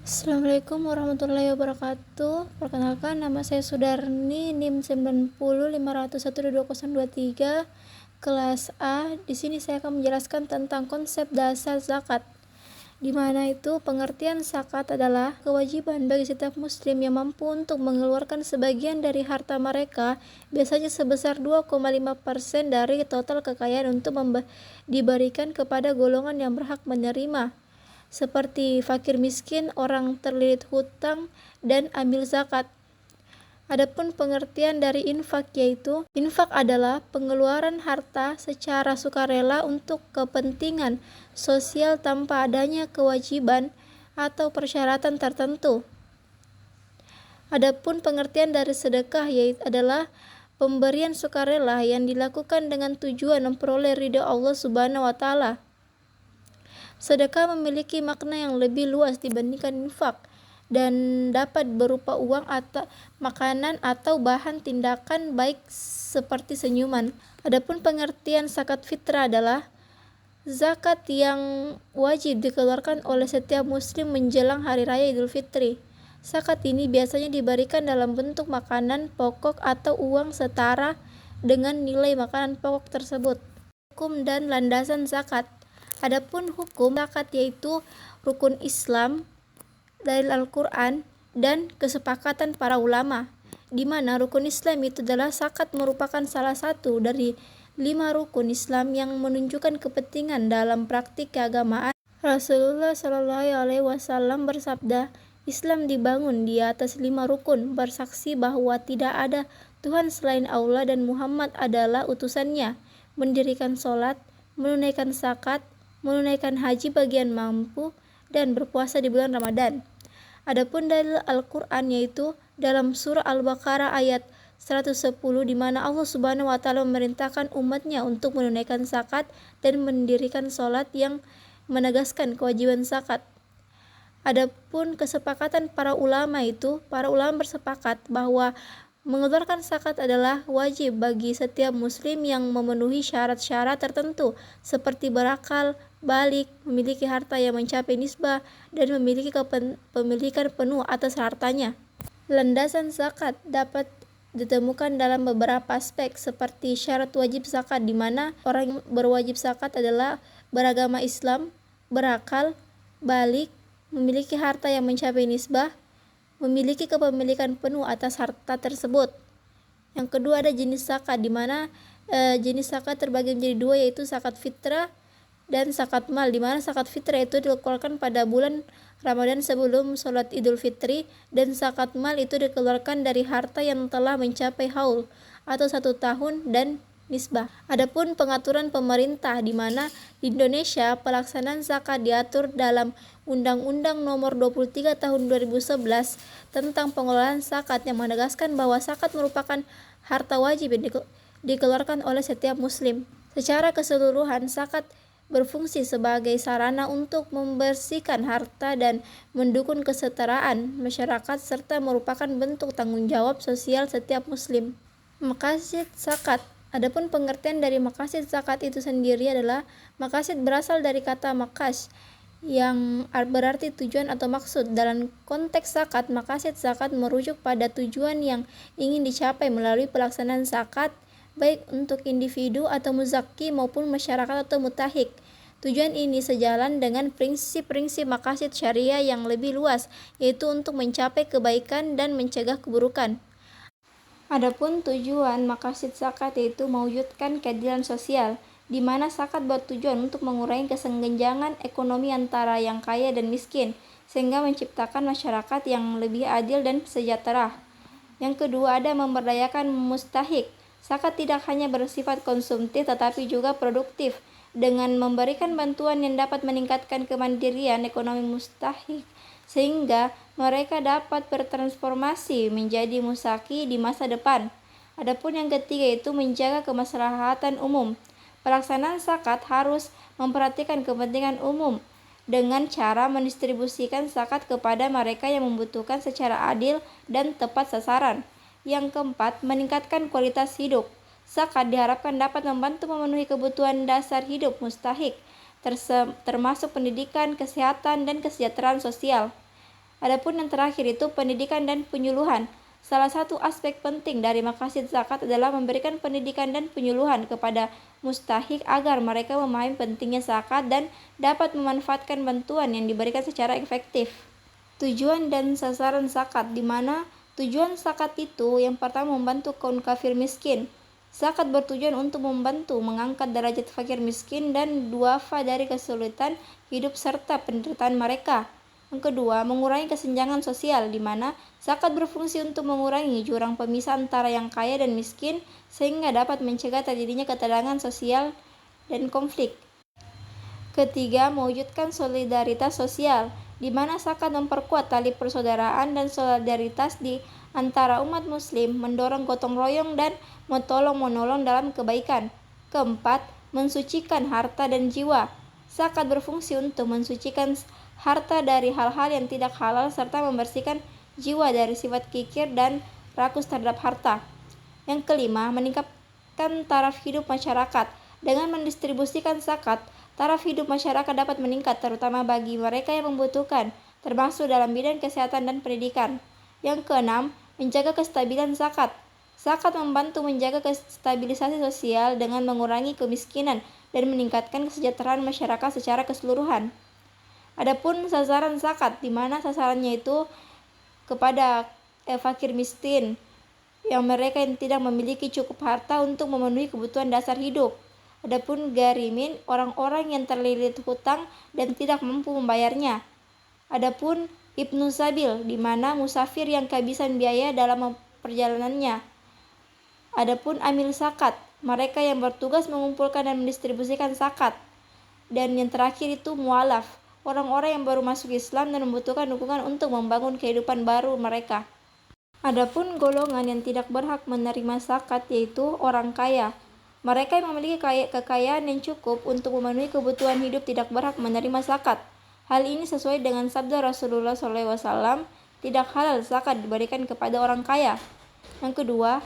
Assalamualaikum warahmatullahi wabarakatuh. Perkenalkan, nama saya Sudarni, NIM 9050012203, kelas A. Di sini saya akan menjelaskan tentang konsep dasar zakat, di mana itu pengertian zakat adalah kewajiban bagi setiap muslim yang mampu untuk mengeluarkan sebagian dari harta mereka, biasanya sebesar 2,5% dari total kekayaan untuk diberikan kepada golongan yang berhak menerima, seperti fakir miskin, orang terlilit hutang, dan amil zakat. Adapun pengertian dari infak, yaitu infak adalah pengeluaran harta secara sukarela untuk kepentingan sosial tanpa adanya kewajiban atau persyaratan tertentu. Adapun pengertian dari sedekah, yaitu adalah pemberian sukarela yang dilakukan dengan tujuan memperoleh ridha Allah Subhanahu wa Ta'ala. Sedekah memiliki makna yang lebih luas dibandingkan infak dan dapat berupa uang atau makanan atau bahan tindakan baik seperti senyuman. Adapun pengertian zakat fitrah adalah zakat yang wajib dikeluarkan oleh setiap muslim menjelang hari raya Idul Fitri. Zakat ini biasanya diberikan dalam bentuk makanan pokok atau uang setara dengan nilai makanan pokok tersebut. Hukum dan landasan zakat. Adapun hukum zakat yaitu rukun Islam, dalil Al-Quran, dan kesepakatan para ulama, di mana rukun Islam itu adalah zakat merupakan salah satu dari 5 rukun Islam yang menunjukkan kepentingan dalam praktik keagamaan. Rasulullah Shallallahu Alaihi Wasallam bersabda, Islam dibangun di atas 5 rukun, bersaksi bahwa tidak ada Tuhan selain Allah dan Muhammad adalah utusannya, mendirikan sholat, menunaikan zakat, menunaikan haji bagian mampu, dan berpuasa di bulan Ramadan. Adapun dalil Al-Quran yaitu dalam surah Al-Baqarah ayat 110, di mana Allah Subhanahu wa Ta'ala memerintahkan umatnya untuk menunaikan zakat dan mendirikan sholat yang menegaskan kewajiban zakat. Adapun kesepakatan para ulama itu, para ulama bersepakat bahwa mengeluarkan zakat adalah wajib bagi setiap muslim yang memenuhi syarat-syarat tertentu seperti berakal, balik, memiliki harta yang mencapai nisbah, dan memiliki kepemilikan penuh atas hartanya. Landasan zakat dapat ditemukan dalam beberapa aspek seperti syarat wajib zakat, di mana orang yang berwajib zakat adalah beragama Islam, berakal, balik, memiliki harta yang mencapai nisbah, memiliki kepemilikan penuh atas harta tersebut. Yang kedua ada jenis zakat, di mana jenis zakat terbagi menjadi 2, yaitu zakat fitrah dan zakat mal, di mana zakat fitrah itu dikeluarkan pada bulan Ramadan sebelum sholat Idul Fitri, dan zakat mal itu dikeluarkan dari harta yang telah mencapai haul atau 1 tahun dan nisbah. Adapun pengaturan pemerintah, di mana di Indonesia pelaksanaan zakat diatur dalam Undang-Undang Nomor 23 Tahun 2011 tentang pengelolaan zakat, yang menegaskan bahwa zakat merupakan harta wajib yang dikeluarkan oleh setiap muslim. Secara keseluruhan, zakat berfungsi sebagai sarana untuk membersihkan harta dan mendukung kesetaraan masyarakat serta merupakan bentuk tanggung jawab sosial setiap muslim. Maqasid zakat. Adapun pengertian dari maqasid zakat itu sendiri adalah maqasid berasal dari kata maqas yang berarti tujuan atau maksud. Dalam konteks zakat, maqasid zakat merujuk pada tujuan yang ingin dicapai melalui pelaksanaan zakat, baik untuk individu atau muzaki maupun masyarakat atau mutahik. Tujuan ini sejalan dengan prinsip-prinsip maqasid syariah yang lebih luas, yaitu untuk mencapai kebaikan dan mencegah keburukan. Adapun tujuan maqasid zakat yaitu mewujudkan keadilan sosial, di mana zakat bertujuan untuk mengurangi kesenjangan ekonomi antara yang kaya dan miskin, sehingga menciptakan masyarakat yang lebih adil dan sejahtera. Yang kedua ada memberdayakan mustahik. Zakat tidak hanya bersifat konsumtif tetapi juga produktif, dengan memberikan bantuan yang dapat meningkatkan kemandirian ekonomi mustahik, sehingga mereka dapat bertransformasi menjadi musaki di masa depan. Adapun yang ketiga itu menjaga kemaslahatan umum. Pelaksanaan zakat harus memperhatikan kepentingan umum dengan cara mendistribusikan zakat kepada mereka yang membutuhkan secara adil dan tepat sasaran. Yang keempat, meningkatkan kualitas hidup. Zakat diharapkan dapat membantu memenuhi kebutuhan dasar hidup mustahik, termasuk pendidikan, kesehatan, dan kesejahteraan sosial. Adapun yang terakhir itu pendidikan dan penyuluhan. Salah satu aspek penting dari maqasid zakat adalah memberikan pendidikan dan penyuluhan kepada mustahik agar mereka memahami pentingnya zakat dan dapat memanfaatkan bantuan yang diberikan secara efektif. Tujuan dan sasaran zakat, di mana tujuan zakat itu yang pertama membantu kaum kafir miskin. Zakat bertujuan untuk membantu mengangkat derajat fakir miskin dan duafa dari kesulitan hidup serta penderitaan mereka. Yang kedua, mengurangi kesenjangan sosial, di mana zakat berfungsi untuk mengurangi jurang pemisah antara yang kaya dan miskin sehingga dapat mencegah terjadinya ketegangan sosial dan konflik. Ketiga, mewujudkan solidaritas sosial, di mana zakat memperkuat tali persaudaraan dan solidaritas di antara umat muslim, mendorong gotong royong dan menolong dalam kebaikan. Keempat, mensucikan harta dan jiwa. Zakat berfungsi untuk mensucikan harta dari hal-hal yang tidak halal serta membersihkan jiwa dari sifat kikir dan rakus terhadap harta. Yang kelima, meningkatkan taraf hidup masyarakat. Dengan mendistribusikan zakat, taraf hidup masyarakat dapat meningkat terutama bagi mereka yang membutuhkan, termasuk dalam bidang kesehatan dan pendidikan. Yang keenam, menjaga kestabilan zakat. Zakat membantu menjaga stabilisasi sosial dengan mengurangi kemiskinan dan meningkatkan kesejahteraan masyarakat secara keseluruhan. Adapun sasaran zakat, di mana sasarannya itu kepada fakir miskin, yang mereka yang tidak memiliki cukup harta untuk memenuhi kebutuhan dasar hidup. Adapun garimin, orang-orang yang terlilit hutang dan tidak mampu membayarnya. Adapun ibnu sabil, di mana musafir yang kehabisan biaya dalam perjalanannya. Adapun amil zakat, mereka yang bertugas mengumpulkan dan mendistribusikan zakat. Dan yang terakhir itu mualaf, orang-orang yang baru masuk Islam dan membutuhkan dukungan untuk membangun kehidupan baru mereka. Adapun golongan yang tidak berhak menerima zakat yaitu orang kaya. Mereka yang memiliki kekayaan yang cukup untuk memenuhi kebutuhan hidup tidak berhak menerima zakat. Hal ini sesuai dengan sabda Rasulullah SAW, tidak halal zakat diberikan kepada orang kaya. Yang kedua,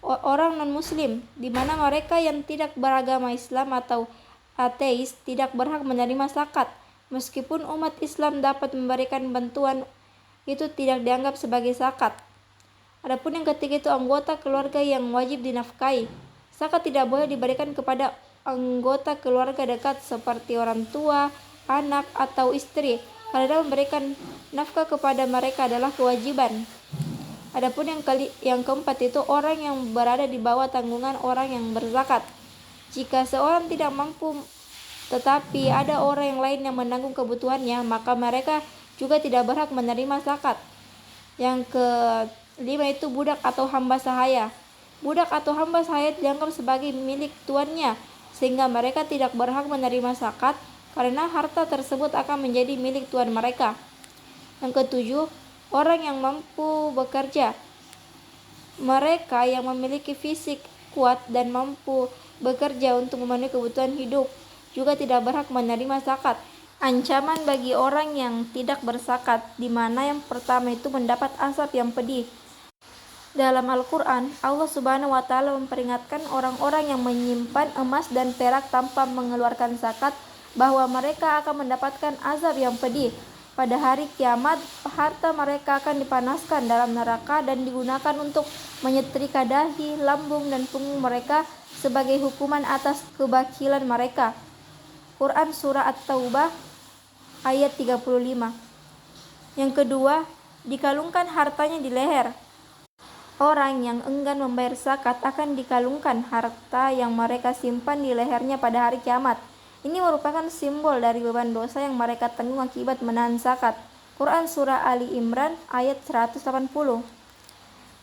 orang non-muslim, di mana mereka yang tidak beragama Islam atau ateis tidak berhak menerima zakat. Meskipun umat Islam dapat memberikan bantuan, itu tidak dianggap sebagai zakat. Adapun yang ketiga itu anggota keluarga yang wajib dinafkahi. Zakat tidak boleh diberikan kepada anggota keluarga dekat seperti orang tua, anak, atau istri, karena memberikan nafkah kepada mereka adalah kewajiban. Adapun yang keempat itu orang yang berada di bawah tanggungan orang yang berzakat. Jika seorang tidak mampu tetapi ada orang yang lain yang menanggung kebutuhannya, maka mereka juga tidak berhak menerima zakat. Yang kelima itu budak atau hamba sahaya. Budak atau hamba sahaya dianggap sebagai milik tuannya, sehingga mereka tidak berhak menerima zakat karena harta tersebut akan menjadi milik tuan mereka. Yang ketujuh, orang yang mampu bekerja. Mereka yang memiliki fisik kuat dan mampu bekerja untuk memenuhi kebutuhan hidup juga tidak berhak menerima zakat. Ancaman bagi orang yang tidak berzakat, di mana yang pertama itu mendapat azab yang pedih. Dalam Al-Quran, Allah Subhanahu wa Ta'ala memperingatkan orang-orang yang menyimpan emas dan perak tanpa mengeluarkan zakat bahwa mereka akan mendapatkan azab yang pedih. Pada hari kiamat, harta mereka akan dipanaskan dalam neraka dan digunakan untuk menyetrika dahi, lambung, dan punggung mereka sebagai hukuman atas kebakilan mereka. Quran Surah At-Taubah ayat 35. Yang kedua, dikalungkan hartanya di leher. Orang yang enggan membayar zakat akan dikalungkan harta yang mereka simpan di lehernya pada hari kiamat. Ini merupakan simbol dari beban dosa yang mereka tanggung akibat menahan zakat. Quran Surah Ali Imran ayat 180.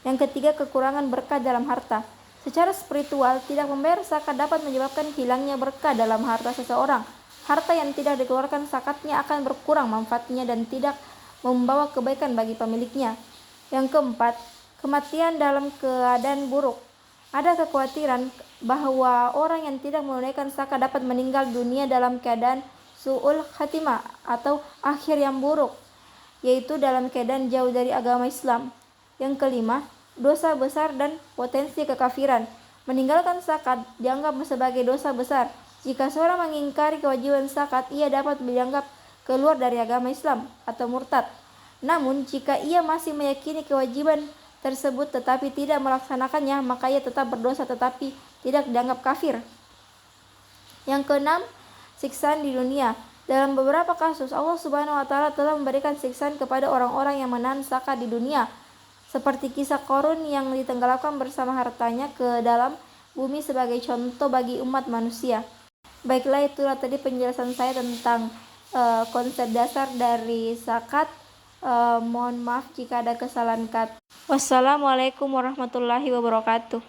Yang ketiga, kekurangan berkah dalam harta. Secara spiritual, tidak membayar zakat dapat menyebabkan hilangnya berkah dalam harta seseorang. Harta yang tidak dikeluarkan zakatnya akan berkurang manfaatnya dan tidak membawa kebaikan bagi pemiliknya. Yang keempat, kematian dalam keadaan buruk. Ada kekhawatiran bahwa orang yang tidak menunaikan zakat dapat meninggal dunia dalam keadaan su'ul khatimah atau akhir yang buruk, yaitu dalam keadaan jauh dari agama Islam. Yang kelima, dosa besar dan potensi kekafiran. Meninggalkan zakat dianggap sebagai dosa besar. Jika seorang mengingkari kewajiban zakat, ia dapat dianggap keluar dari agama Islam atau murtad. Namun jika ia masih meyakini kewajiban tersebut tetapi tidak melaksanakannya, maka ia tetap berdosa tetapi tidak dianggap kafir. Yang keenam, siksaan di dunia. Dalam beberapa kasus Allah Subhanahu wa taala telah memberikan siksaan kepada orang-orang yang menahan zakat di dunia, seperti kisah Qarun yang ditenggelamkan bersama hartanya ke dalam bumi sebagai contoh bagi umat manusia. Baiklah, itulah tadi penjelasan saya tentang konsep dasar dari zakat. Mohon maaf jika ada kesalahan kata. Wassalamualaikum warahmatullahi wabarakatuh.